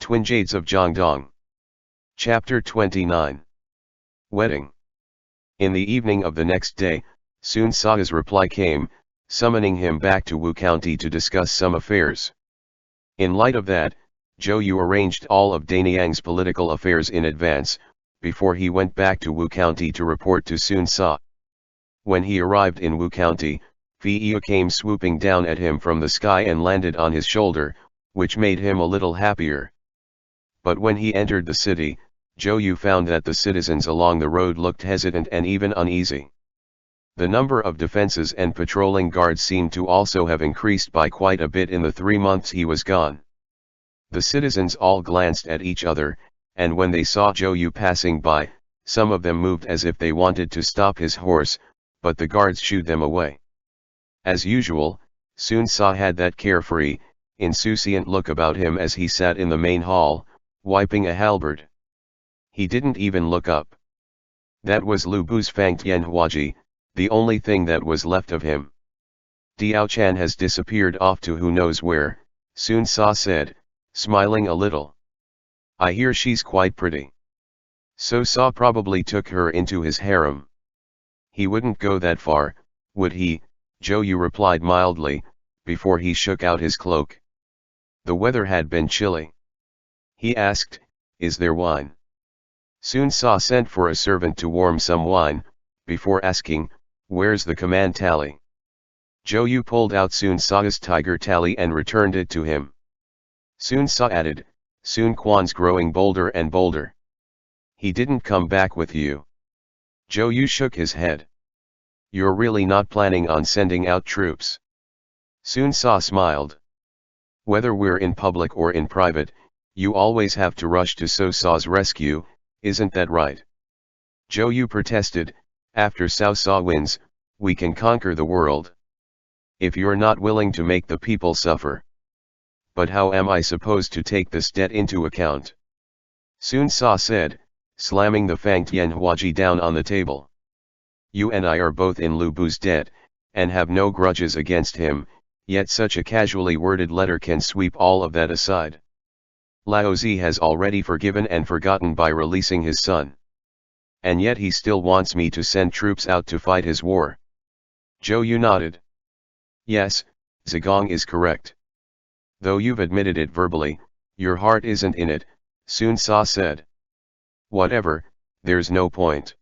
Twin Jades of Jiangdong. Chapter 29. Wedding. In the evening of the next day, Sun Sa's reply came, summoning him back to Wu County to discuss some affairs. In light of that, Zhou Yu arranged all of Danyang's political affairs in advance, before he went back to Wu County to report to Sun Sa. When he arrived in Wu County, Fei came swooping down at him from the sky and landed on his shoulder, which made him a little happier. But when he entered the city, Zhou Yu found that the citizens along the road looked hesitant and even uneasy. The number of defenses and patrolling guards seemed to also have increased by quite a bit in the 3 months he was gone. The citizens all glanced at each other, and when they saw Zhou Yu passing by, some of them moved as if they wanted to stop his horse, but the guards shooed them away. As usual, Sun Sa had that carefree, insouciant look about him as he sat in the main hall, wiping a halberd. He didn't even look up. That was Lu Bu's Fangtian Huaji, the only thing that was left of him. Diao Chan has disappeared off to who knows where, Sun Sa said, smiling a little. I hear she's quite pretty. So Sa probably took her into his harem. He wouldn't go that far, would he? Zhou Yu replied mildly, before he shook out his cloak. The weather had been chilly. He asked, is there wine? Sun Sa sent for a servant to warm some wine, before asking, where's the command tally? Zhou Yu pulled out Sun Sa's tiger tally and returned it to him. Sun Sa added, Sun Quan's growing bolder and bolder. He didn't come back with you. Zhou Yu shook his head. You're really not planning on sending out troops? Sun Sa smiled. Whether we're in public or in private, you always have to rush to So Sa's rescue, isn't that right? Zhou Yu protested, after Cao Sa wins, we can conquer the world. If you're not willing to make the people suffer. But how am I supposed to take this debt into account? Sun Sa said, slamming the Fangtian Huaji down on the table. You and I are both in Lu Bu's debt, and have no grudges against him, yet such a casually worded letter can sweep all of that aside. Lao Zi has already forgiven and forgotten by releasing his son. And yet he still wants me to send troops out to fight his war. Zhou Yu nodded. Yes, Zigong is correct. Though you've admitted it verbally, your heart isn't in it, Sun Sa said. Whatever, there's no point.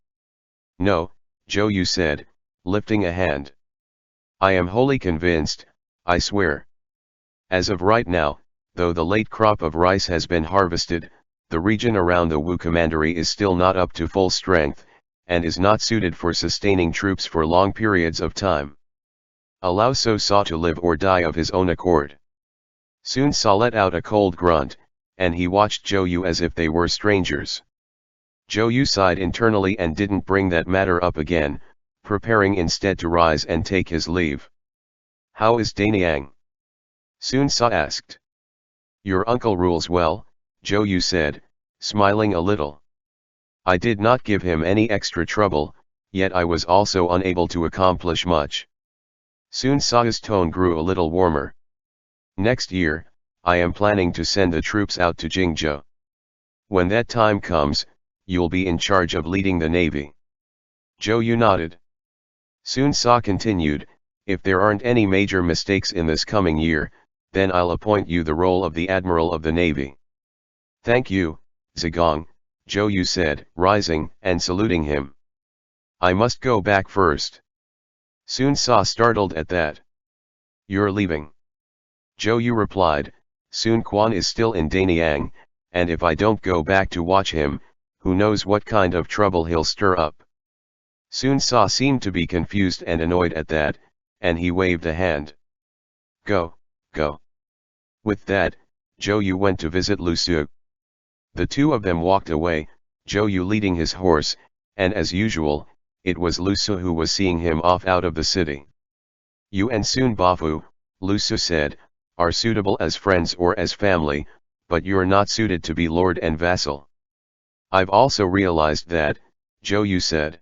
No, Zhou Yu said, lifting a hand. I am wholly convinced, I swear. As of right now, though the late crop of rice has been harvested, the region around the Wu Commandery is still not up to full strength, and is not suited for sustaining troops for long periods of time. Allow So Sa to live or die of his own accord. Sun Sa let out a cold grunt, and he watched Zhou Yu as if they were strangers. Zhou Yu sighed internally and didn't bring that matter up again, preparing instead to rise and take his leave. How is Danyang? Sun Sa asked. Your uncle rules well, Zhou Yu said, smiling a little. I did not give him any extra trouble, yet I was also unable to accomplish much. Sun Sa's tone grew a little warmer. Next year, I am planning to send the troops out to Jingzhou. When that time comes, you'll be in charge of leading the navy. Zhou Yu nodded. Sun Sa continued, if there aren't any major mistakes in this coming year, then I'll appoint you the role of the Admiral of the Navy. Thank you, Zigong, Zhou Yu said, rising and saluting him. I must go back first. Sun Sa startled at that. You're leaving. Zhou Yu replied, Sun Quan is still in Danyang, and if I don't go back to watch him, who knows what kind of trouble he'll stir up. Sun Sa seemed to be confused and annoyed at that, and he waved a hand. Go, go. With that, Zhou Yu went to visit Lu Su. The two of them walked away, Zhou Yu leading his horse, and as usual, it was Lu Su who was seeing him off out of the city. You and Sun Bafu, Lu Su said, are suitable as friends or as family, but you're not suited to be lord and vassal. I've also realized that, Zhou Yu said.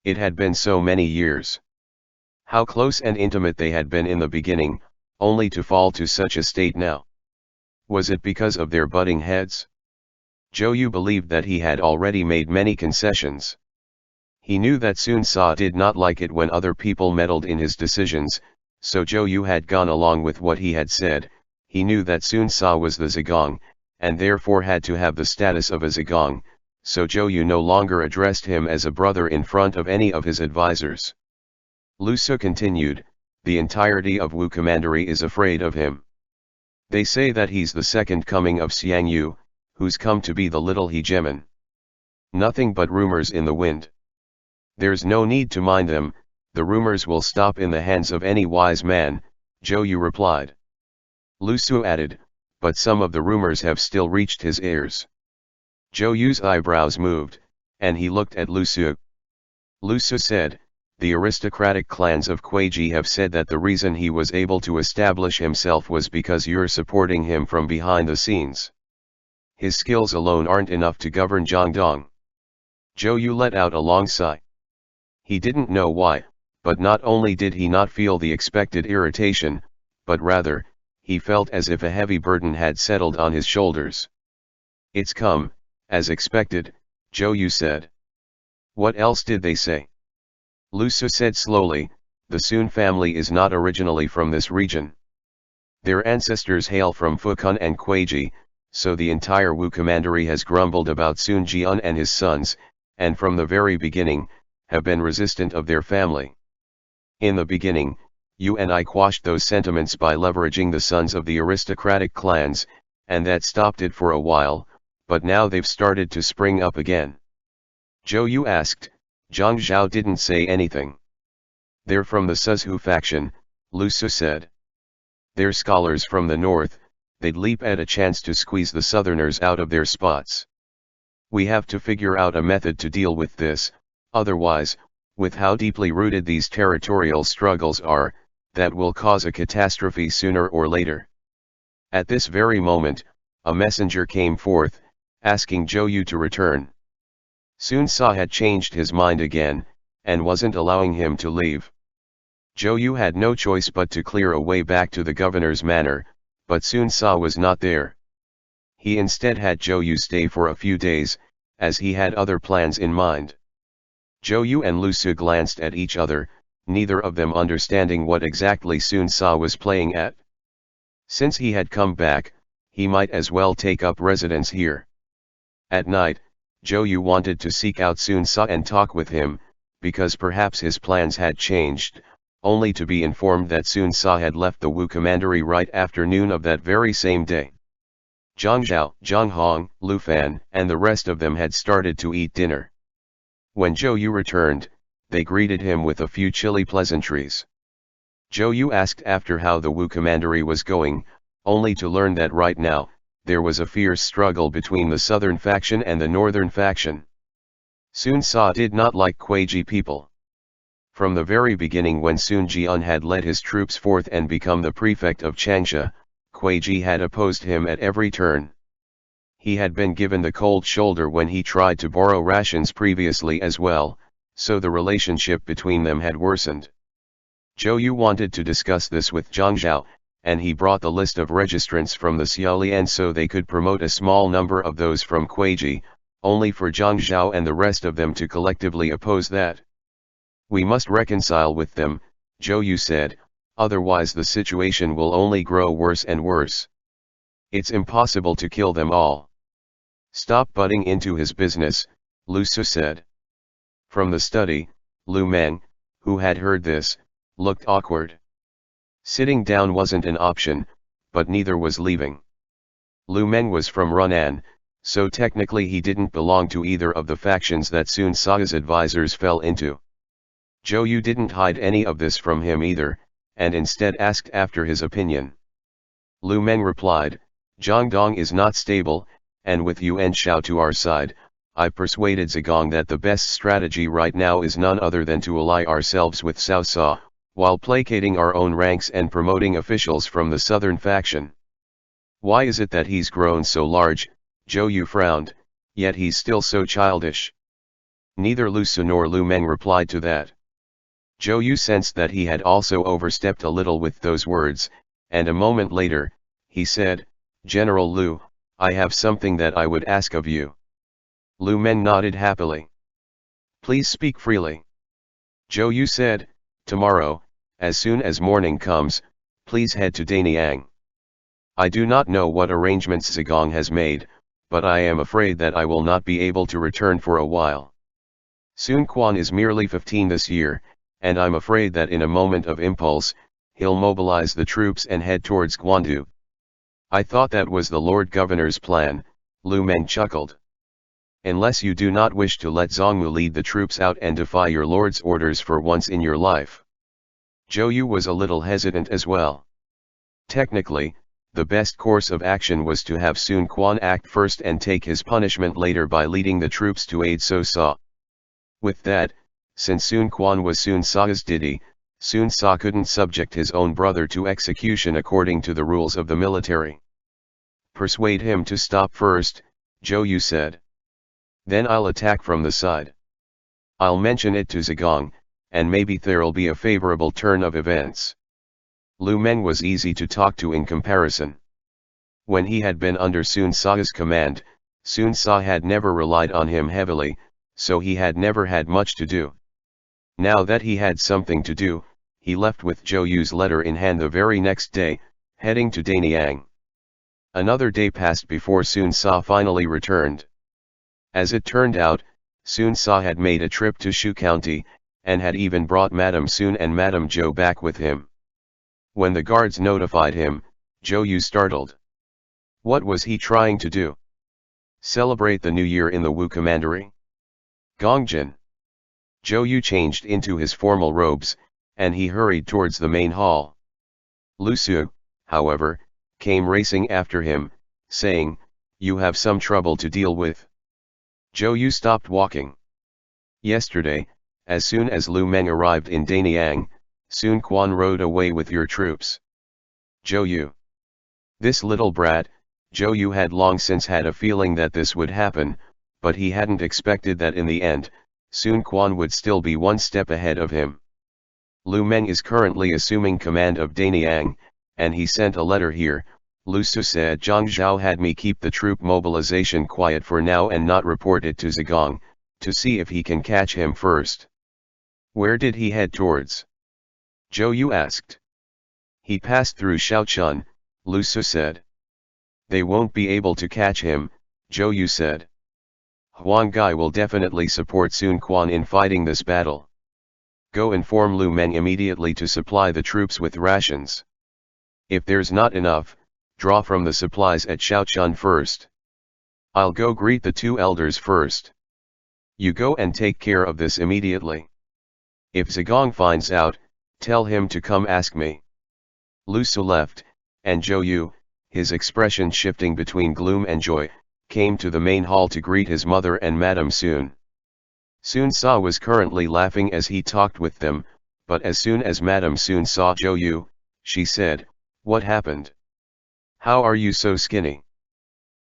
It had been so many years. How close and intimate they had been in the beginning, only to fall to such a state now. Was it because of their butting heads? Zhou Yu believed that he had already made many concessions. He knew that Sun Ce did not like it when other people meddled in his decisions, so Zhou Yu had gone along with what he had said. He knew that Sun Ce was the Zigong, and therefore had to have the status of a Zigong, so Zhou Yu no longer addressed him as a brother in front of any of his advisors. Lu Su continued, the entirety of Wu Commandery is afraid of him. They say that he's the second coming of Xiang Yu, who's come to be the little hegemon. Nothing but rumors in the wind. There's no need to mind them, the rumors will stop in the hands of any wise man, Zhou Yu replied. Lu Su added, but some of the rumors have still reached his ears. Zhou Yu's eyebrows moved, and he looked at Lu Su. Lu Su said, the aristocratic clans of Kuiji have said that the reason he was able to establish himself was because you're supporting him from behind the scenes. His skills alone aren't enough to govern Jiangdong. Zhou Yu let out a long sigh. He didn't know why, but not only did he not feel the expected irritation, but rather, he felt as if a heavy burden had settled on his shoulders. It's come, as expected, Zhou Yu said. What else did they say? Lu Su said slowly, the Sun family is not originally from this region. Their ancestors hail from Fukun and Kuiji, so the entire Wu Commandery has grumbled about Sun Jian and his sons, and from the very beginning, have been resistant of their family. In the beginning, you and I quashed those sentiments by leveraging the sons of the aristocratic clans, and that stopped it for a while, but now they've started to spring up again. Zhou Yu asked, Zhang Zhao didn't say anything. They're from the Suzhu faction, Lu Su said. They're scholars from the north, they'd leap at a chance to squeeze the southerners out of their spots. We have to figure out a method to deal with this. Otherwise, with how deeply rooted these territorial struggles are, that will cause a catastrophe sooner or later. At this very moment, a messenger came forth, asking Zhou Yu to return. Sun Ce had changed his mind again, and wasn't allowing him to leave. Zhou Yu had no choice but to clear a way back to the governor's manor, but Sun Ce was not there. He instead had Zhou Yu stay for a few days, as he had other plans in mind. Zhou Yu and Lu Su glanced at each other, neither of them understanding what exactly Sun Ce was playing at. Since he had come back, he might as well take up residence here. At night, Zhou Yu wanted to seek out Sun Ce and talk with him, because perhaps his plans had changed, only to be informed that Sun Ce had left the Wu Commandery right after noon of that very same day. Zhang Zhao, Zhang Hong, Lu Fan, and the rest of them had started to eat dinner. When Zhou Yu returned, they greeted him with a few chilly pleasantries. Zhou Yu asked after how the Wu Commandery was going, only to learn that right now, there was a fierce struggle between the southern faction and the northern faction. Sun Ce did not like Kuiji people. From the very beginning when Sun Jian had led his troops forth and become the prefect of Changsha, Kuiji had opposed him at every turn. He had been given the cold shoulder when he tried to borrow rations previously as well, so the relationship between them had worsened. Zhou Yu wanted to discuss this with Zhang Zhao, and he brought the list of registrants from the Xiaolian so they could promote a small number of those from Kuiji, only for Zhang Zhao and the rest of them to collectively oppose that. We must reconcile with them, Zhou Yu said, otherwise the situation will only grow worse and worse. It's impossible to kill them all. Stop butting into his business, Lu Su said. From the study, Lu Meng, who had heard this, looked awkward. Sitting down wasn't an option, but neither was leaving. Lu Meng was from Runan, so technically he didn't belong to either of the factions that Sun Ce's advisors fell into. Zhou Yu didn't hide any of this from him either, and instead asked after his opinion. Lu Meng replied, Jiangdong is not stable, and with Yuan Shao to our side, I persuaded Zigong that the best strategy right now is none other than to ally ourselves with Cao Cao, while placating our own ranks and promoting officials from the southern faction. Why is it that he's grown so large? Zhou Yu frowned, yet he's still so childish. Neither Lu Su nor Lu Meng replied to that. Zhou Yu sensed that he had also overstepped a little with those words, and a moment later, he said, General Lu, I have something that I would ask of you. Lu Men nodded happily. Please speak freely. Zhou Yu said, tomorrow, as soon as morning comes, please head to Danyang. I do not know what arrangements Zigong has made, but I am afraid that I will not be able to return for a while. Sun Quan is merely 15 this year, and I'm afraid that in a moment of impulse, he'll mobilize the troops and head towards Guandu. I thought that was the Lord Governor's plan, Lu Men chuckled. Unless you do not wish to let Zongmu lead the troops out and defy your lord's orders for once in your life. Zhou Yu was a little hesitant as well. Technically, the best course of action was to have Sun Quan act first and take his punishment later by leading the troops to aid So Sa. With that, since Sun Quan was Sun Sa's Didi, Sun Sa couldn't subject his own brother to execution according to the rules of the military. Persuade him to stop first, Zhou Yu said. Then I'll attack from the side. I'll mention it to Zigong, and maybe there'll be a favorable turn of events. Lu Men was easy to talk to in comparison. When he had been under Sun Sa's command, Sun Sa had never relied on him heavily, so he had never had much to do. Now that he had something to do, he left with Zhou Yu's letter in hand the very next day, heading to Danyang. Another day passed before Sun Sa finally returned. As it turned out, Sun Sa had made a trip to Shu County, and had even brought Madame Sun and Madame Zhou back with him. When the guards notified him, Zhou Yu startled. What was he trying to do? Celebrate the new year in the Wu Commandery? Gongjin. Zhou Yu changed into his formal robes, and he hurried towards the main hall. Lu Su, however, came racing after him, saying, You have some trouble to deal with. Zhou Yu stopped walking. Yesterday, as soon as Lu Meng arrived in Danyang, Sun Quan rode away with your troops. Zhou Yu. This little brat, Zhou Yu had long since had a feeling that this would happen, but he hadn't expected that in the end, Sun Quan would still be one step ahead of him. Lu Meng is currently assuming command of Danyang, and he sent a letter here. Lu Su said Zhang Zhao had me keep the troop mobilization quiet for now and not report it to Zigong, to see if he can catch him first. Where did he head towards? Zhou Yu asked. He passed through Shaochun, Lu Su said. They won't be able to catch him, Zhou Yu said. Huang Gai will definitely support Sun Quan in fighting this battle. Go inform Lu Meng immediately to supply the troops with rations. If there's not enough, draw from the supplies at Shaochun first. I'll go greet the two elders first. You go and take care of this immediately. If Zigong finds out, tell him to come ask me. Lu Su left, and Zhou Yu, his expression shifting between gloom and joy, came to the main hall to greet his mother and Madame Sun. Sun Sa was currently laughing as he talked with them, but as soon as Madame Sun saw Zhou Yu, she said, What happened? How are you so skinny?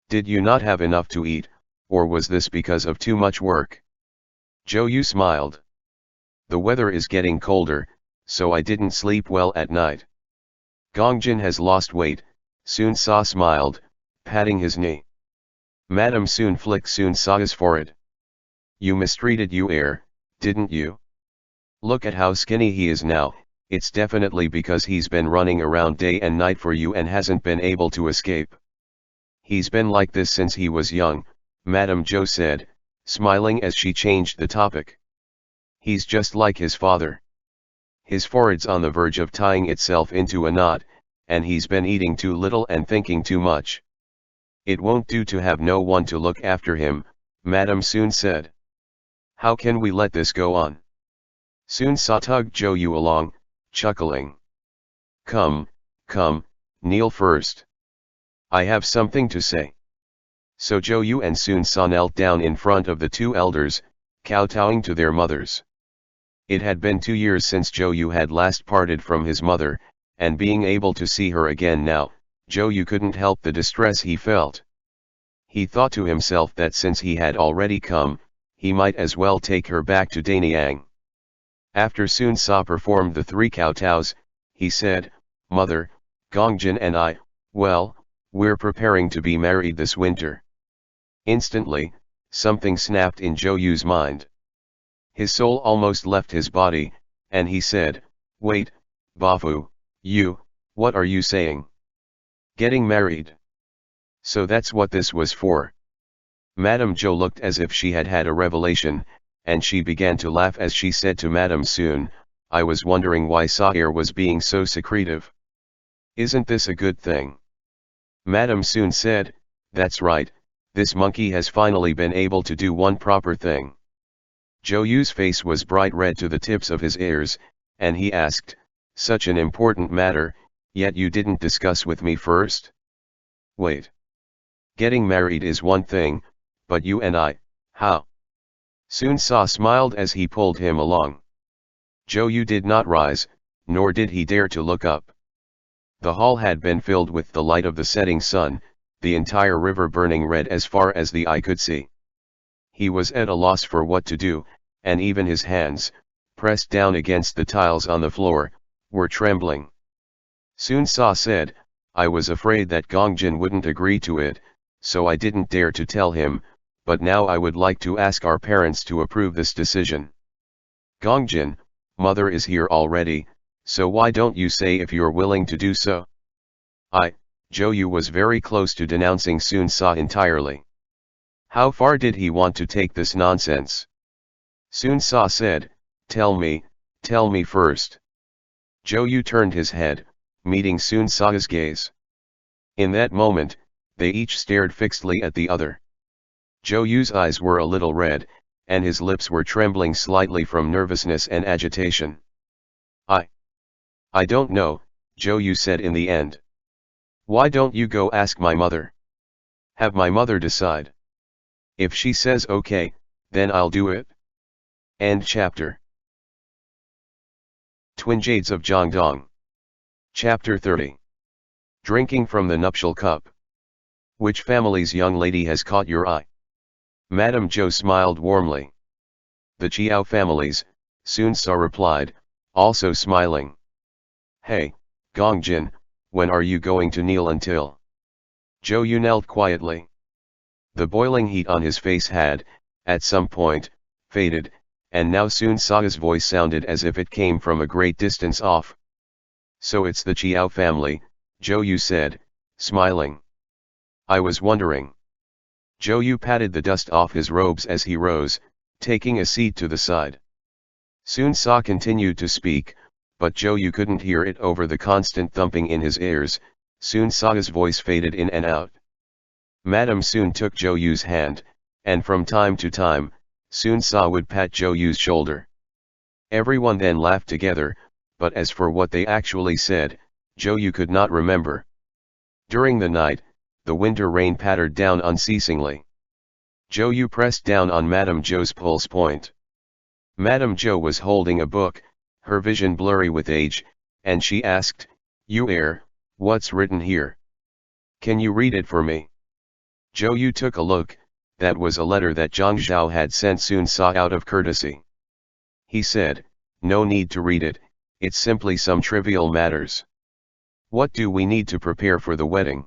Did you not have enough to eat, or was this because of too much work? Zhou Yu smiled. The weather is getting colder, so I didn't sleep well at night. Gongjin has lost weight, Sun Sa smiled, patting his knee. Madame Sun flicked Sun Sa's forehead. You mistreated Yu, didn't you? Look at how skinny he is now. It's definitely because he's been running around day and night for you and hasn't been able to escape. He's been like this since he was young, Madame Zhou said, smiling as she changed the topic. He's just like his father. His forehead's on the verge of tying itself into a knot, and he's been eating too little and thinking too much. It won't do to have no one to look after him, Madame Sun said. How can we let this go on? Sun Sa tugged Zhou Yu along, chuckling. Come, kneel first. I have something to say. So Zhou Yu and Sun Sa knelt down in front of the two elders, kowtowing to their mothers. It had been 2 years since Zhou Yu had last parted from his mother, and being able to see her again now, Zhou Yu couldn't help the distress he felt. He thought to himself that since he had already come, he might as well take her back to Danyang. After Sun Sa performed the 3 kowtows, he said, Mother, Gongjin and I, well, we're preparing to be married this winter. Instantly, something snapped in Zhou Yu's mind. His soul almost left his body, and he said, "Wait, Bafu, what are you saying? Getting married? So that's what this was for." Madame Zhou looked as if she had had a revelation, and she began to laugh as she said to Madame Sun, "I was wondering why Sa'ir was being so secretive. Isn't this a good thing?" Madame Sun said, "That's right, this monkey has finally been able to do one proper thing." Zhou Yu's face was bright red to the tips of his ears, and he asked, "Such an important matter, yet you didn't discuss with me first?" "Wait. Getting married is one thing, but you and I, how?" Sun Sa smiled as he pulled him along. Zhou Yu did not rise, nor did he dare to look up. The hall had been filled with the light of the setting sun, the entire river burning red as far as the eye could see. He was at a loss for what to do, and even his hands, pressed down against the tiles on the floor, were trembling. Sun Sa said, "I was afraid that Gongjin wouldn't agree to it, so I didn't dare to tell him, but now I would like to ask our parents to approve this decision." "Gongjin, mother is here already, so why don't you say if you're willing to do so?" Zhou Yu was very close to denouncing Sun Sa entirely. How far did he want to take this nonsense? Sun Sa said, tell me first." Zhou Yu turned his head, meeting Sun Sa's gaze. In that moment, they each stared fixedly at the other. Zhou Yu's eyes were a little red, and his lips were trembling slightly from nervousness and agitation. I don't know," Zhou Yu said in the end. "Why don't you go ask my mother? Have my mother decide. If she says okay, then I'll do it." End chapter. Twin Jades of Jiangdong. Chapter 30. Drinking from the nuptial cup. Which family's young lady has caught your eye? Madame Zhou smiled warmly. The Chiao families, Sun Sa replied, also smiling. Hey, Gongjin, when are you going to kneel until? Zhou Yu knelt quietly. The boiling heat on his face had, at some point, faded, and now Sun Sa's voice sounded as if it came from a great distance off. So it's the Chiao family, Zhou Yu said, smiling. I was wondering. Zhou Yu patted the dust off his robes as he rose, taking a seat to the side. Sun Sa continued to speak, but Zhou Yu couldn't hear it over the constant thumping in his ears. Sun Sa's voice faded in and out. Madame Sun took Zhou Yu's hand, and from time to time, Sun Sa would pat Zhou Yu's shoulder. Everyone then laughed together, but as for what they actually said, Zhou Yu could not remember. During the night, the winter rain pattered down unceasingly. Zhou Yu pressed down on Madame Zhou's pulse point. Madame Zhou was holding a book, her vision blurry with age, and she asked, "You what's written here? Can you read it for me?" Zhou Yu took a look. That was a letter that Zhang Zhao had sent Sun Sa out of courtesy. He said, "No need to read it, it's simply some trivial matters. What do we need to prepare for the wedding?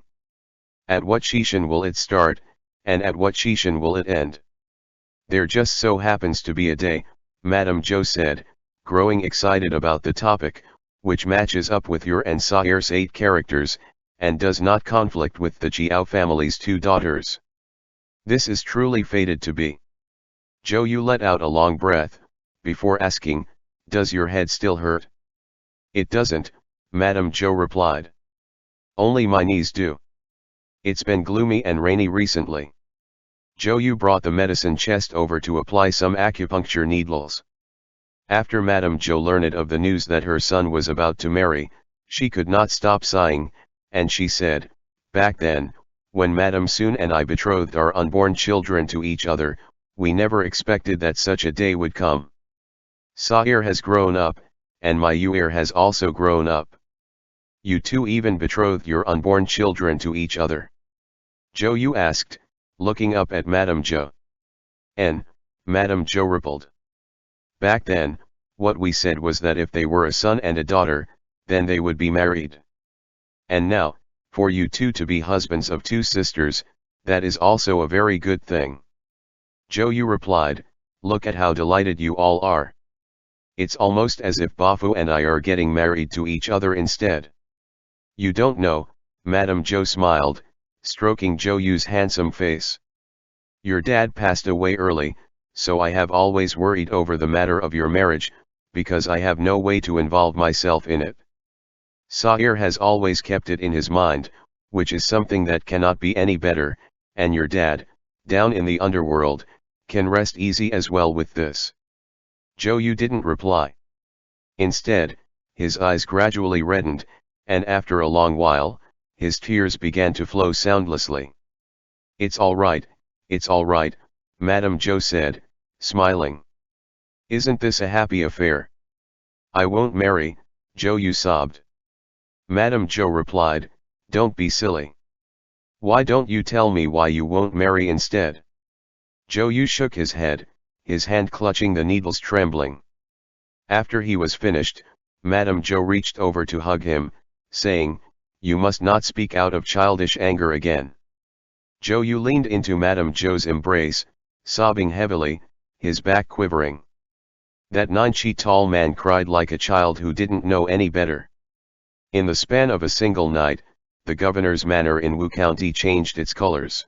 At what shishan will it start, and at what shishan will it end? There just so happens to be a day," Madame Zhou said, growing excited about the topic, "which matches up with your and Sa'ir's 8 characters, and does not conflict with the Chiao family's 2 daughters. This is truly fated to be." Zhou Yu let out a long breath, before asking, "Does your head still hurt?" "It doesn't," Madame Zhou replied. "Only my knees do. It's been gloomy and rainy recently." Zhou Yu brought the medicine chest over to apply some acupuncture needles. After Madame Zhou learned of the news that her son was about to marry, she could not stop sighing, and she said, "Back then, when Madame Sun and I betrothed our unborn children to each other, we never expected that such a day would come. Sa'ir has grown up, and my Yu'er has also grown up. You two even betrothed your unborn children to each other?" Zhou Yu asked, looking up at Madame Zhou. Madame Zhou rippled. "Back then, what we said was that if they were a son and a daughter, then they would be married. And now, For you two to be husbands of two sisters, that is also a very good thing. Zhou Yu replied, look at how delighted you all are. It's almost as if Bafu and I are getting married to each other instead. You don't know, Madame Zhou smiled, stroking Zhou Yu's handsome face. Your dad passed away early, so I have always worried over the matter of your marriage, because I have no way to involve myself in it. Sa'ir has always kept it in his mind, which is something that cannot be any better, and your dad, down in the underworld, can rest easy as well with this. Zhou Yu didn't reply. Instead, his eyes gradually reddened, and after a long while, his tears began to flow soundlessly. It's all right, Madame Zhou said, smiling. Isn't this a happy affair? I won't marry, Zhou Yu sobbed. Madame Zhou replied, don't be silly. Why don't you tell me why you won't marry instead? Zhou Yu shook his head, his hand clutching the needles trembling. After he was finished, Madame Zhou reached over to hug him, saying, you must not speak out of childish anger again. Zhou Yu leaned into Madame Zhou's embrace, sobbing heavily, his back quivering. That 9-feet tall man cried like a child who didn't know any better. In the span of a single night, the governor's manor in Wu County changed its colors.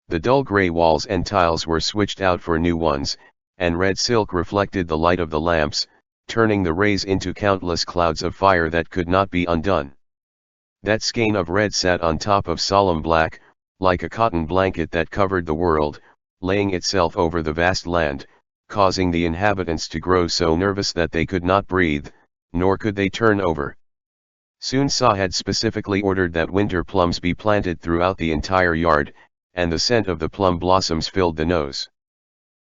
The dull gray walls and tiles were switched out for new ones, and red silk reflected the light of the lamps, turning the rays into countless clouds of fire that could not be undone. That skein of red sat on top of solemn black, like a cotton blanket that covered the world, laying itself over the vast land, causing the inhabitants to grow so nervous that they could not breathe, nor could they turn over. Sun Sa had specifically ordered that winter plums be planted throughout the entire yard, and the scent of the plum blossoms filled the nose.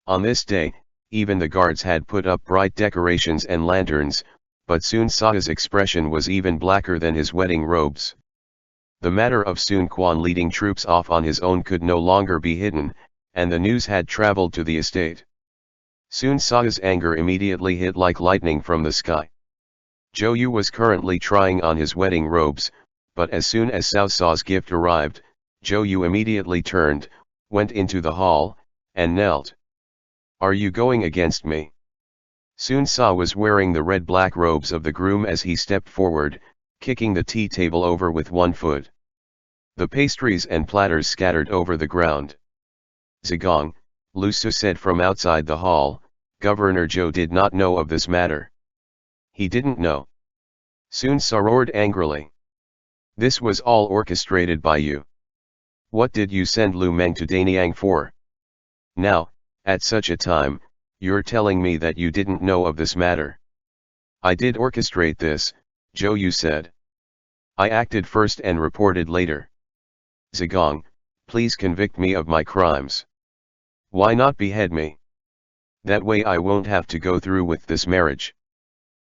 On this day, even the guards had put up bright decorations and lanterns, but Sun Sa's expression was even blacker than his wedding robes. The matter of Sun Quan leading troops off on his own could no longer be hidden, and the news had traveled to the estate. Sun Sa's anger immediately hit like lightning from the sky. Zhou Yu was currently trying on his wedding robes, but as soon as Cao Cao's gift arrived, Zhou Yu immediately turned, went into the hall, and knelt. Are you going against me? Sun Sa was wearing the red-black robes of the groom as he stepped forward, kicking the tea table over with one foot. The pastries and platters scattered over the ground. Zigong, Lu Su said from outside the hall, Governor Zhou did not know of this matter. He didn't know. Sun Sa roared angrily. This was all orchestrated by you. What did you send Lu Meng to Daniang for? Now, at such a time, you're telling me that you didn't know of this matter. I did orchestrate this, Zhou Yu said. I acted first and reported later. Zigong, please convict me of my crimes. Why not behead me? That way I won't have to go through with this marriage.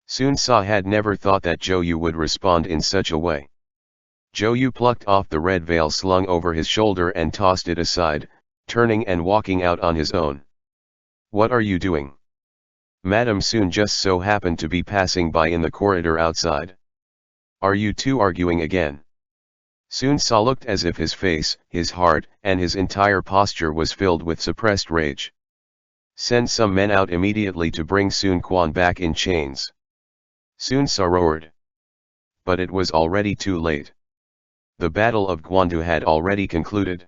Sun Sa had never thought that Zhou Yu would respond in such a way. Zhou Yu plucked off the red veil slung over his shoulder and tossed it aside, turning and walking out on his own. What are you doing? Madame Sun just so happened to be passing by in the corridor outside. Are you two arguing again? Sun Sa looked as if his face, his heart, and his entire posture was filled with suppressed rage. Send some men out immediately to bring Sun Quan back in chains. Sun Sa roared. But it was already too late. The Battle of Guandu had already concluded.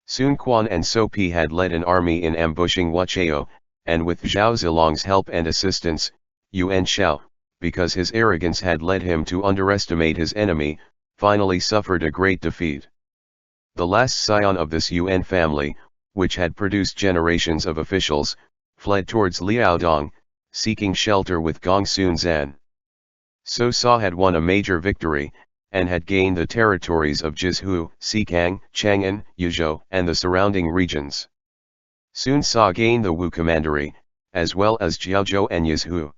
Sun Quan and Sopi had led an army in ambushing Huacheo, and with Zhao Zilong's help and assistance, Yuan Shao, because his arrogance had led him to underestimate his enemy, finally suffered a great defeat. The last scion of this Yuan family, which had produced generations of officials, fled towards Liaodong, seeking shelter with Gong Sun Zan. So Sa had won a major victory, and had gained the territories of Jizhu, Xikang, Chang'an, Yuzhou, and the surrounding regions. Sun Sa gained the Wu Commandery, as well as Jiaozhou and Yizhu.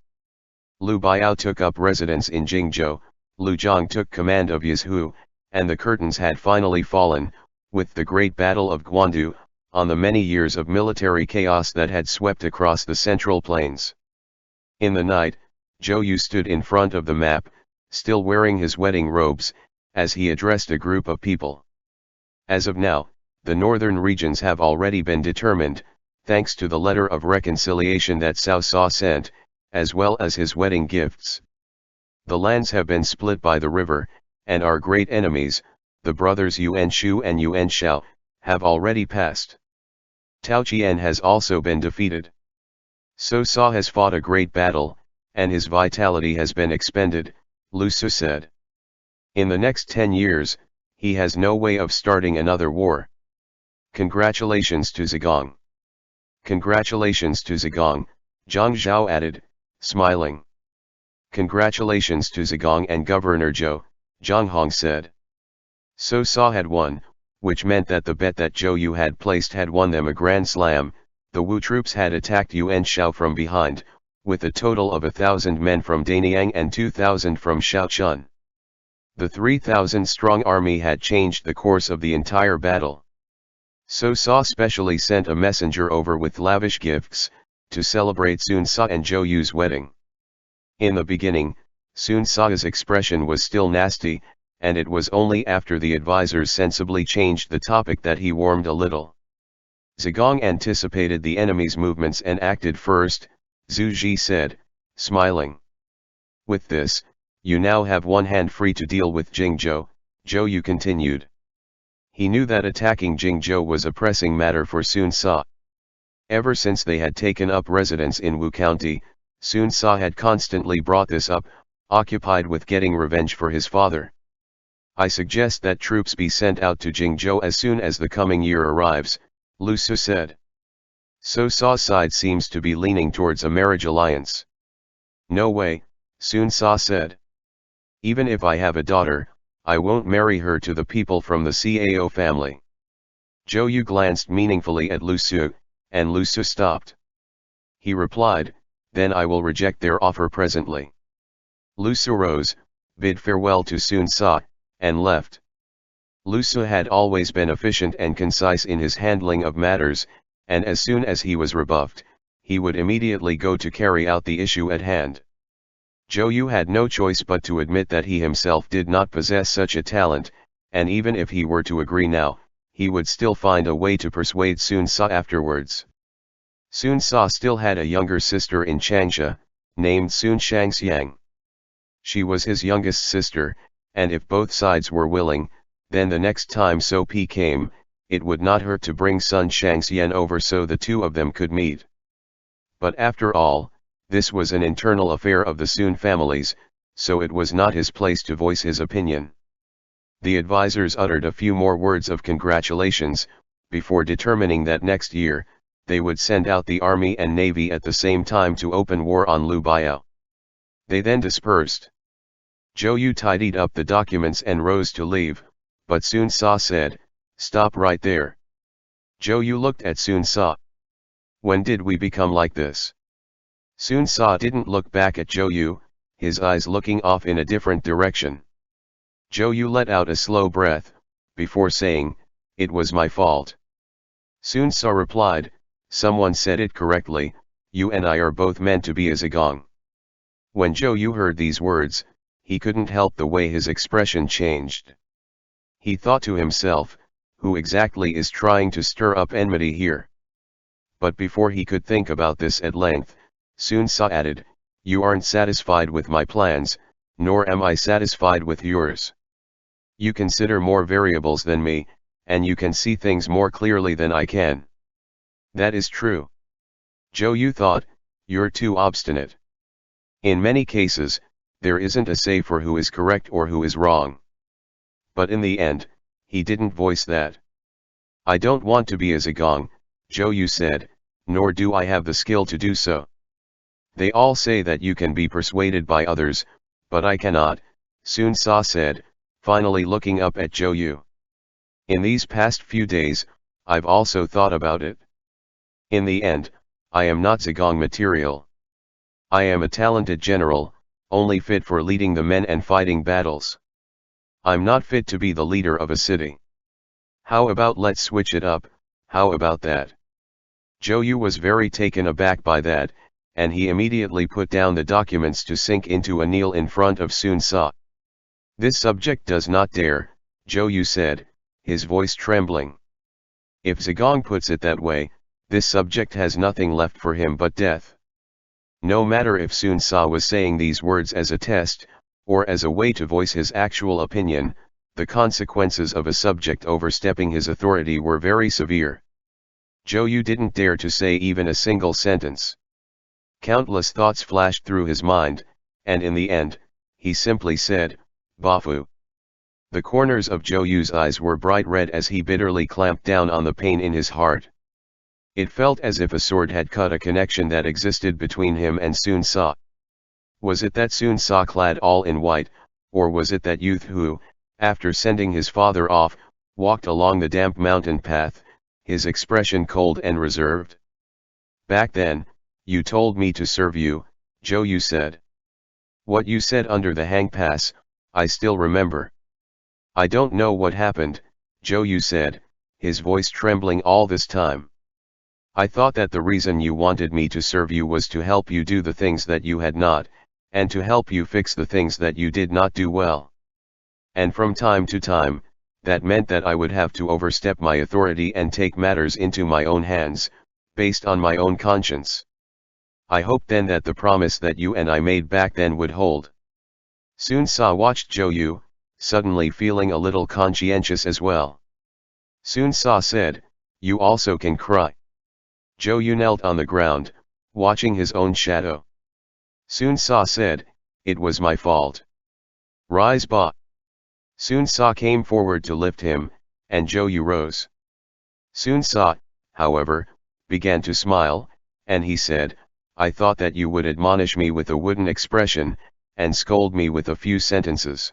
Lu Biao took up residence in Jingzhou, Lu Zhang took command of Yizhu, and the curtains had finally fallen, with the Great Battle of Guandu, on the many years of military chaos that had swept across the Central Plains. In the night, Zhou Yu stood in front of the map, still wearing his wedding robes, as he addressed a group of people. As of now, the northern regions have already been determined, thanks to the letter of reconciliation that Cao Cao sent, as well as his wedding gifts. The lands have been split by the river, and our great enemies, the brothers Yuan Shu and Yuan Shao, have already passed. Tao Qian has also been defeated. So Sa has fought a great battle, and his vitality has been expended, Lu Su said. In the next 10 years, he has no way of starting another war. Congratulations to Zigong. Congratulations to Zigong, Zhang Zhao added, smiling. Congratulations to Zigong and Governor Zhou, Zhang Hong said. So Sa had won, which meant that the bet that Zhou Yu had placed had won them a grand slam. The Wu troops had attacked Yuan Shao from behind, with a total of 1,000 men from Danyang and 2,000 from Shaochun. The 3,000-strong army had changed the course of the entire battle. So Sa specially sent a messenger over with lavish gifts, to celebrate Sun Sa and Zhou Yu's wedding. In the beginning, Sun Sa's expression was still nasty, and it was only after the advisors sensibly changed the topic that he warmed a little. Zigong anticipated the enemy's movements and acted first, Zhu Ji said, smiling. With this, you now have one hand free to deal with Jingzhou, Zhou Yu continued. He knew that attacking Jingzhou was a pressing matter for Sun Sa. Ever since they had taken up residence in Wu County, Sun Sa had constantly brought this up, occupied with getting revenge for his father. I suggest that troops be sent out to Jingzhou as soon as the coming year arrives, Lu Su said. So Sa's side seems to be leaning towards a marriage alliance. No way, Sun Sa said. Even if I have a daughter, I won't marry her to the people from the Cao family. Zhou Yu glanced meaningfully at Lu Su, and Lu Su stopped. He replied, then I will reject their offer presently. Lu Su rose, bid farewell to Sun Sa, and left. Lu Su had always been efficient and concise in his handling of matters, and as soon as he was rebuffed, he would immediately go to carry out the issue at hand. Zhou Yu had no choice but to admit that he himself did not possess such a talent, and even if he were to agree now, he would still find a way to persuade Sun Sa afterwards. Sun Sa still had a younger sister in Changsha, named Sun Shangxiang. She was his youngest sister, and if both sides were willing, then the next time So Pi came, it would not hurt to bring Sun Shangxian over so the two of them could meet. But after all, this was an internal affair of the Sun families, so it was not his place to voice his opinion. The advisors uttered a few more words of congratulations, before determining that next year, they would send out the army and navy at the same time to open war on Liu Biao. They then dispersed. Zhou Yu tidied up the documents and rose to leave, but Sun Sa said, stop right there. Zhou Yu looked at Sun Sa. When did we become like this? Sun Sa didn't look back at Zhou Yu, his eyes looking off in a different direction. Zhou Yu let out a slow breath, before saying, it was my fault. Sun Sa replied, someone said it correctly, you and I are both meant to be a Zigong. When Zhou Yu heard these words, he couldn't help the way his expression changed. He thought to himself, who exactly is trying to stir up enmity here? But before he could think about this at length, Sun Sa added, you aren't satisfied with my plans, nor am I satisfied with yours. You consider more variables than me, and you can see things more clearly than I can. That is true. Zhou Yu thought, you're too obstinate. In many cases, there isn't a say for who is correct or who is wrong. But in the end, he didn't voice that. I don't want to be a Zigong, Zhou Yu said, nor do I have the skill to do so. They all say that you can be persuaded by others, but I cannot, Sun Sa said, finally looking up at Zhou Yu. In these past few days, I've also thought about it. In the end, I am not Zigong material. I am a talented general, only fit for leading the men and fighting battles. I'm not fit to be the leader of a city. How about let's switch it up, how about that? Zhou Yu was very taken aback by that, and he immediately put down the documents to sink into a kneel in front of Sun Sa. This subject does not dare, Zhou Yu said, his voice trembling. If Zigong puts it that way, this subject has nothing left for him but death. No matter if Sun Sa was saying these words as a test, or as a way to voice his actual opinion, the consequences of a subject overstepping his authority were very severe. Zhou Yu didn't dare to say even a single sentence. Countless thoughts flashed through his mind, and in the end, he simply said, "Bafu." The corners of Zhou Yu's eyes were bright red as he bitterly clamped down on the pain in his heart. It felt as if a sword had cut a connection that existed between him and Sun Sa. Was it that Sun Sa, clad all in white, or was it that youth who, after sending his father off, walked along the damp mountain path, his expression cold and reserved? "Back then, you told me to serve you," Zhou Yu said. "What you said under the hang pass, I still remember." "I don't know what happened," Zhou Yu said, his voice trembling all this time. "I thought that the reason you wanted me to serve you was to help you do the things that you had not, and to help you fix the things that you did not do well. And from time to time, that meant that I would have to overstep my authority and take matters into my own hands, based on my own conscience. I hoped then that the promise that you and I made back then would hold." Sun Sa watched Zhou Yu, suddenly feeling a little conscientious as well. Sun Sa said, "You also can cry." Zhou Yu knelt on the ground, watching his own shadow. Sun Sa said, "It was my fault. Rise, Ba." Sun Sa came forward to lift him, and Zhou Yu rose. Sun Sa, however, began to smile, and he said, "I thought that you would admonish me with a wooden expression, and scold me with a few sentences."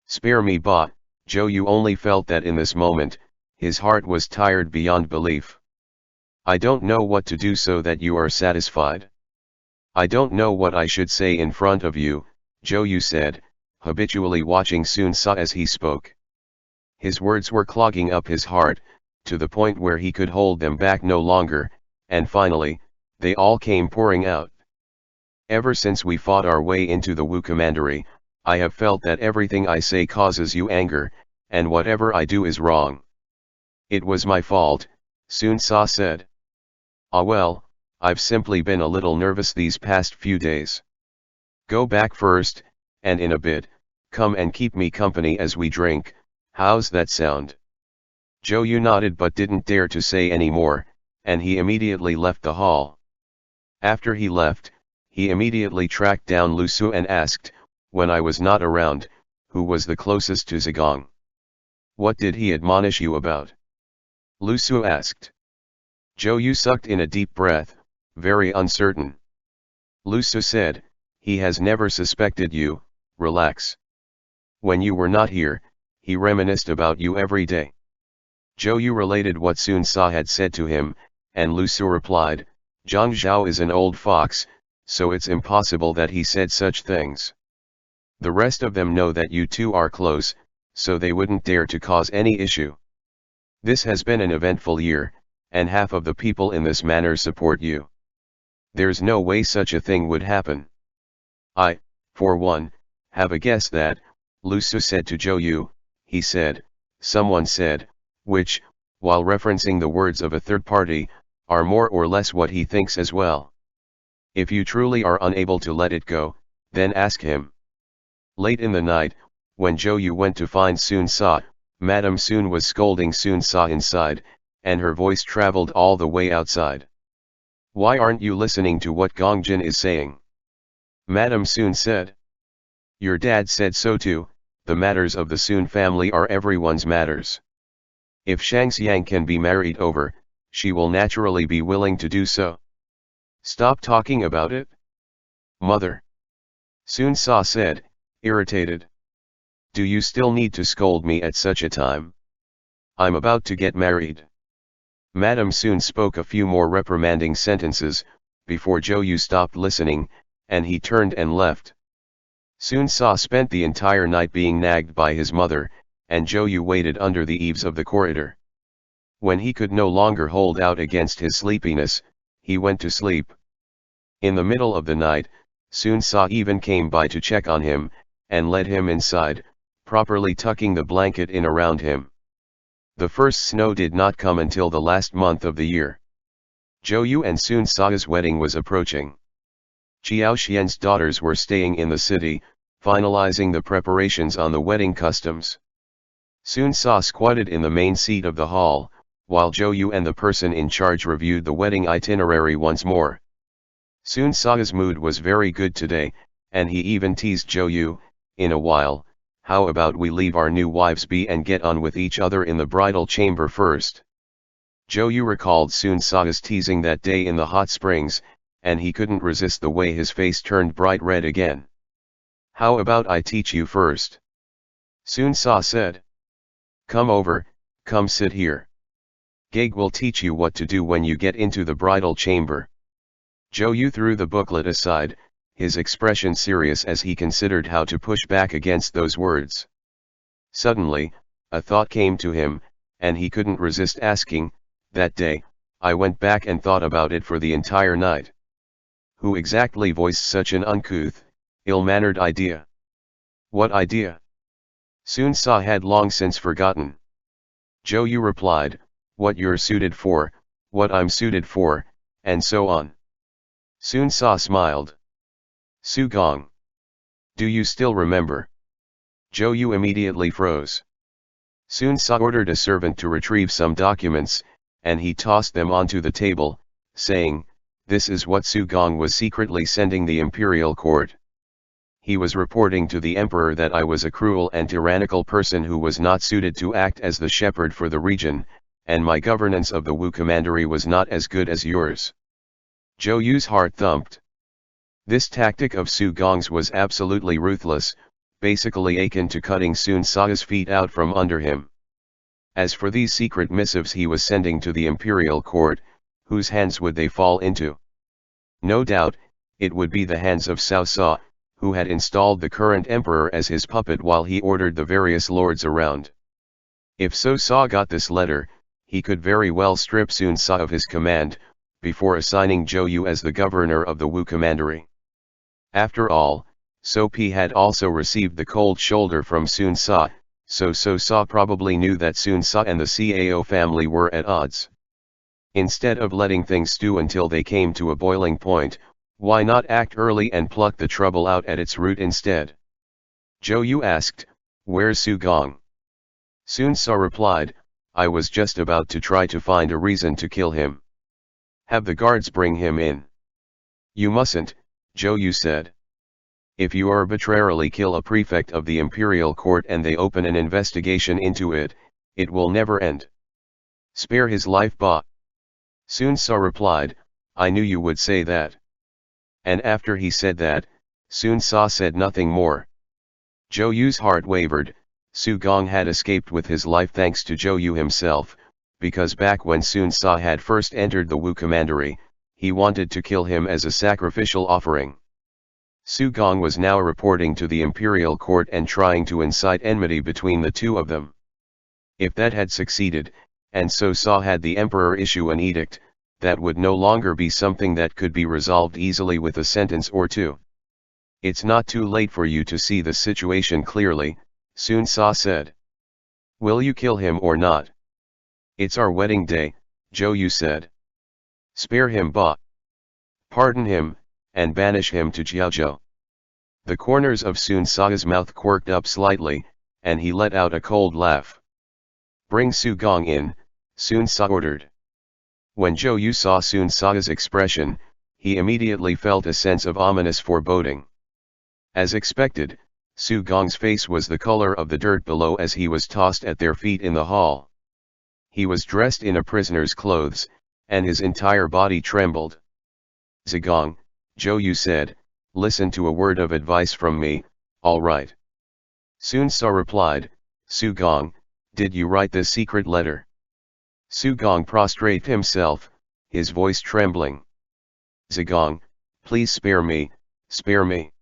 "Spare me, Ba." Zhou Yu only felt that in this moment, his heart was tired beyond belief. "I don't know what to do so that you are satisfied. I don't know what I should say in front of you," Zhou Yu said, habitually watching Sun Sa as he spoke. His words were clogging up his heart, to the point where he could hold them back no longer, and finally, they all came pouring out. "Ever since we fought our way into the Wu Commandery, I have felt that everything I say causes you anger, and whatever I do is wrong. It was my fault," Sun Sa said. "Ah well, I've simply been a little nervous these past few days. Go back first, and in a bit, come and keep me company as we drink. How's that sound?" Zhou Yu nodded but didn't dare to say any more, and he immediately left the hall. After he left, he immediately tracked down Lu Su and asked, "When I was not around, who was the closest to Zigong? What did he admonish you about?" Lu Su asked. Zhou Yu sucked in a deep breath, very uncertain. Lu Su said, "He has never suspected you, relax. When you were not here, he reminisced about you every day." Zhou Yu related what Sun Sa had said to him, and Lu Su replied, "Zhang Zhao is an old fox, so it's impossible that he said such things. The rest of them know that you two are close, so they wouldn't dare to cause any issue. This has been an eventful year, and half of the people in this manor support you. There's no way such a thing would happen. I, for one, have a guess that," Lu Su said to Zhou Yu, he said, "someone said, which, while referencing the words of a third party, are more or less what he thinks as well. If you truly are unable to let it go, then ask him." Late in the night, when Zhou Yu went to find Sun Sa, Madame Sun was scolding Sun Sa inside, and her voice traveled all the way outside. "Why aren't you listening to what Gongjin is saying?" Madame Sun said. "Your dad said so too. The matters of the Sun family are everyone's matters. If Shangxiang can be married over, she will naturally be willing to do so. Stop talking about it, mother." Sun Sa said, irritated. "Do you still need to scold me at such a time? I'm about to get married." Madame Sun spoke a few more reprimanding sentences, before Zhou Yu stopped listening, and he turned and left. Sun Sa spent the entire night being nagged by his mother, and Zhou Yu waited under the eaves of the corridor. When he could no longer hold out against his sleepiness, he went to sleep. In the middle of the night, Sun Sa even came by to check on him, and led him inside, properly tucking the blanket in around him. The first snow did not come until the last month of the year. Zhou Yu and Sun Sa's wedding was approaching. Qiao Xian's daughters were staying in the city, finalizing the preparations on the wedding customs. Sun Sa squatted in the main seat of the hall, while Zhou Yu and the person in charge reviewed the wedding itinerary once more. Sun Sa's mood was very good today, and he even teased Zhou Yu, "In a while, how about we leave our new wives be and get on with each other in the bridal chamber first?" Zhou Yu recalled Sun Sa's teasing that day in the hot springs, and he couldn't resist the way his face turned bright red again. "How about I teach you first?" Sun Sa said. "Come over, come sit here. Gege will teach you what to do when you get into the bridal chamber." Zhou Yu threw the booklet aside, his expression serious as he considered how to push back against those words. Suddenly, a thought came to him, and he couldn't resist asking, "That day, I went back and thought about it for the entire night. Who exactly voiced such an uncouth, ill-mannered idea?" "What idea?" Sun Sa had long since forgotten. Zhou Yu replied, "What you're suited for, what I'm suited for, and so on." Sun Sa smiled. "Su Gong. Do you still remember?" Zhou Yu immediately froze. Sun Sa ordered a servant to retrieve some documents, and he tossed them onto the table, saying, "This is what Su Gong was secretly sending the imperial court. He was reporting to the emperor that I was a cruel and tyrannical person who was not suited to act as the shepherd for the region, and my governance of the Wu commandery was not as good as yours." Zhou Yu's heart thumped. This tactic of Su Gong's was absolutely ruthless, basically akin to cutting Sun Sa's feet out from under him. As for these secret missives he was sending to the imperial court, whose hands would they fall into? No doubt, it would be the hands of Cao Sa, who had installed the current emperor as his puppet while he ordered the various lords around. If Cao Sa got this letter, he could very well strip Sun Sa of his command, before assigning Zhou Yu as the governor of the Wu commandery. After all, Cao Pi had also received the cold shoulder from Sun Sa, so Cao Sa probably knew that Sun Sa and the Cao family were at odds. Instead of letting things stew until they came to a boiling point, why not act early and pluck the trouble out at its root instead? Zhou Yu asked, "Where's Su Gong?" Sun Sa replied, "I was just about to try to find a reason to kill him." "Have the guards bring him in." "You mustn't," Zhou Yu said. "If you arbitrarily kill a prefect of the imperial court and they open an investigation into it, it will never end. Spare his life, ba." Sun Sa replied, "I knew you would say that." And after he said that, Sun Sa said nothing more. Zhou Yu's heart wavered. Su Gong had escaped with his life thanks to Zhou Yu himself, because back when Sun Sa had first entered the Wu commandery, he wanted to kill him as a sacrificial offering. Su Gong was now reporting to the imperial court and trying to incite enmity between the two of them. If that had succeeded, and Cao Sa had the emperor issue an edict, that would no longer be something that could be resolved easily with a sentence or two. "It's not too late for you to see the situation clearly," Sun Sa said. "Will you kill him or not?" "It's our wedding day," Zhou Yu said. "Spare him, ba. Pardon him, and banish him to Jiaozhou." The corners of Sun Sa's mouth quirked up slightly, and he let out a cold laugh. "Bring Su Gong in," Sun Sa ordered. When Zhou Yu saw Sun Sa's expression, he immediately felt a sense of ominous foreboding. As expected, Su Gong's face was the color of the dirt below as he was tossed at their feet in the hall. He was dressed in a prisoner's clothes, and his entire body trembled. "Zigong," Zhou Yu said, "listen to a word of advice from me, all right?" Sun Sa replied, "Su Gong, did you write this secret letter?" Su Gong prostrated himself, his voice trembling. "Zigong, please spare me, spare me.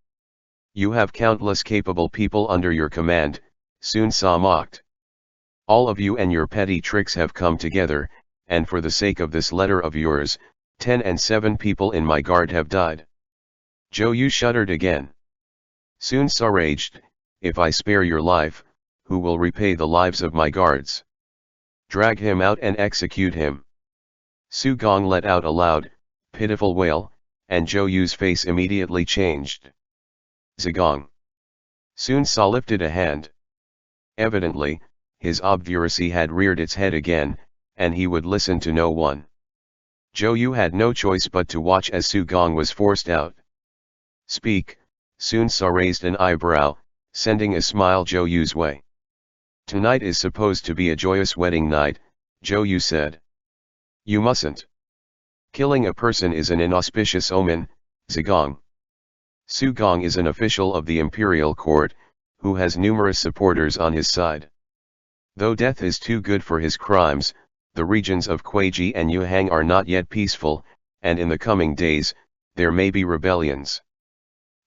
You have countless capable people under your command," Sun Sa mocked. "All of you and your petty tricks have come together, and for the sake of this letter of yours, 10 and 7 people in my guard have died." Zhou Yu shuddered again. Sun Sa raged, "If I spare your life, who will repay the lives of my guards? Drag him out and execute him." Su Gong let out a loud, pitiful wail, and Zhou Yu's face immediately changed. "Zigong." Sun Sa lifted a hand. Evidently, his obduracy had reared its head again, and he would listen to no one. Zhou Yu had no choice but to watch as Su Gong was forced out. "Speak." Sun Sa raised an eyebrow, sending a smile Zhou Yu's way. "Tonight is supposed to be a joyous wedding night," Zhou Yu said. "You mustn't. Killing a person is an inauspicious omen, Zigong." Su Gong is an official of the imperial court, who has numerous supporters on his side. Though death is too good for his crimes, the regions of Kuiji and Yuhang are not yet peaceful, and in the coming days, there may be rebellions.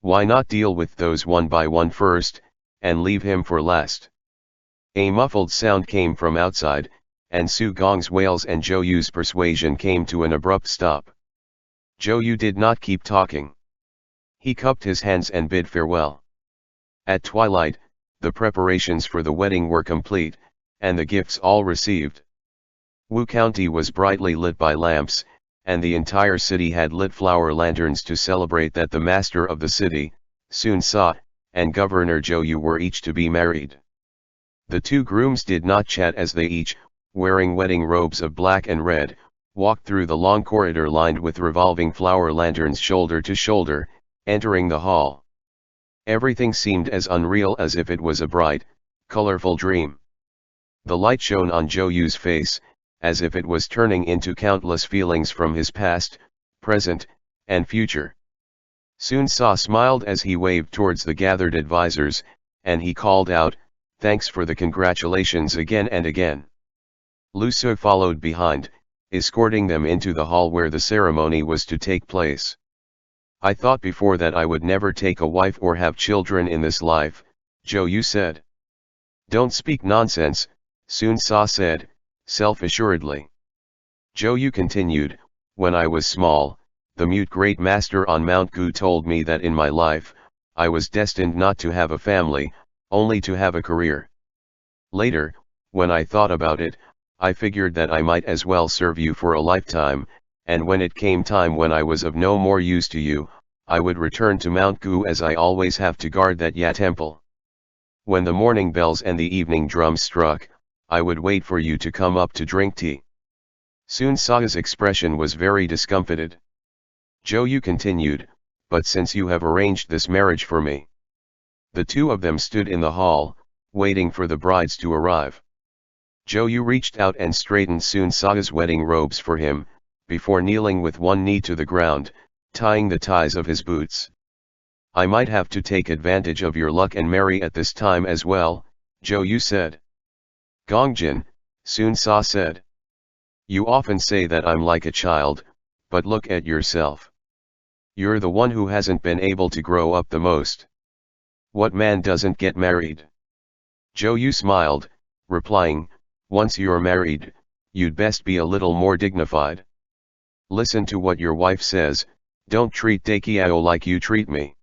Why not deal with those one by one first, and leave him for last? A muffled sound came from outside, and Su Gong's wails and Zhou Yu's persuasion came to an abrupt stop. Zhou Yu did not keep talking. He cupped his hands and bid farewell. At twilight, the preparations for the wedding were complete, and the gifts all received. Wu County was brightly lit by lamps, and the entire city had lit flower lanterns to celebrate that the master of the city, Sun Sa, and Governor Zhou Yu were each to be married. The two grooms did not chat as they each, wearing wedding robes of black and red, walked through the long corridor lined with revolving flower lanterns shoulder to shoulder, entering the hall. Everything seemed as unreal as if it was a bright, colorful dream. The light shone on Zhou Yu's face, as if it was turning into countless feelings from his past, present, and future. Sun Sa smiled as he waved towards the gathered advisors, and he called out, "Thanks for the congratulations again and again." Lu Su followed behind, escorting them into the hall where the ceremony was to take place. "I thought before that I would never take a wife or have children in this life," Zhou Yu said. "Don't speak nonsense," Sun Sa said, self-assuredly. Zhou Yu continued, "When I was small, the mute great master on Mount Gu told me that in my life, I was destined not to have a family, only to have a career. Later, when I thought about it, I figured that I might as well serve you for a lifetime, and when it came time when I was of no more use to you, I would return to Mount Gu as I always have to guard that Ya temple. When the morning bells and the evening drums struck, I would wait for you to come up to drink tea." Sun Sa's expression was very discomfited. Zhou Yu continued, "But since you have arranged this marriage for me." The two of them stood in the hall, waiting for the brides to arrive. Zhou Yu reached out and straightened Sun Sa's wedding robes for him, before kneeling with one knee to the ground, tying the ties of his boots. "I might have to take advantage of your luck and marry at this time as well," Zhou Yu said. "Gongjin," Sun Sa said. "You often say that I'm like a child, but look at yourself. You're the one who hasn't been able to grow up the most. What man doesn't get married?" Zhou Yu smiled, replying, "Once you're married, you'd best be a little more dignified. Listen to what your wife says, don't treat Dakiao like you treat me.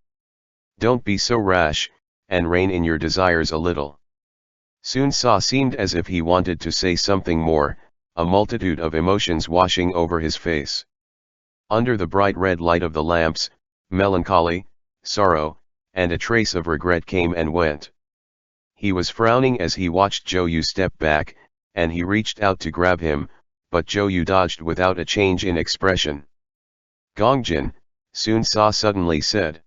Don't be so rash, and rein in your desires a little." Sun Sa seemed as if he wanted to say something more, a multitude of emotions washing over his face. Under the bright red light of the lamps, melancholy, sorrow, and a trace of regret came and went. He was frowning as he watched Zhou Yu step back, and he reached out to grab him, but Zhou Yu dodged without a change in expression. "Gongjin," Sun Sa suddenly said.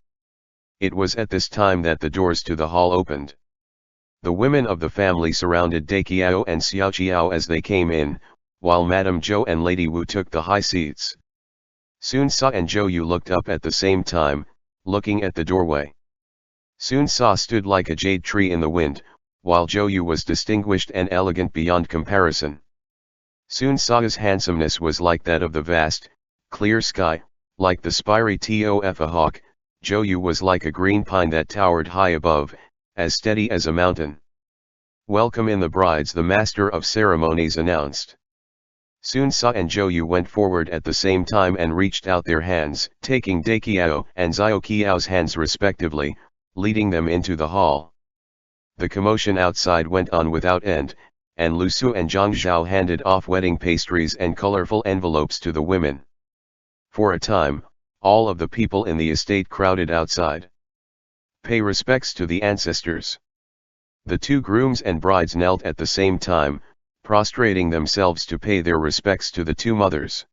It was at this time that the doors to the hall opened. The women of the family surrounded Dakiao and Xiaoqiao as they came in, while Madame Zhou and Lady Wu took the high seats. Sun Sa and Zhou Yu looked up at the same time, looking at the doorway. Sun Sa stood like a jade tree in the wind, while Zhou Yu was distinguished and elegant beyond comparison. Sun Sa's handsomeness was like that of the vast, clear sky, like the spiry Tof a hawk. Zhou Yu was like a green pine that towered high above, as steady as a mountain. "Welcome in the brides," the master of ceremonies announced. Sun Sa and Zhou Yu went forward at the same time and reached out their hands, taking Dakiao and Xiaoqiao's hands respectively, leading them into the hall. The commotion outside went on without end, and Lu Su and Zhang Zhao handed off wedding pastries and colorful envelopes to the women. For a time, all of the people in the estate crowded outside. Pay respects to the ancestors. The two grooms and brides knelt at the same time, prostrating themselves to pay their respects to the two mothers.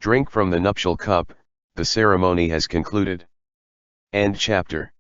Drink from the nuptial cup, the ceremony has concluded. End chapter.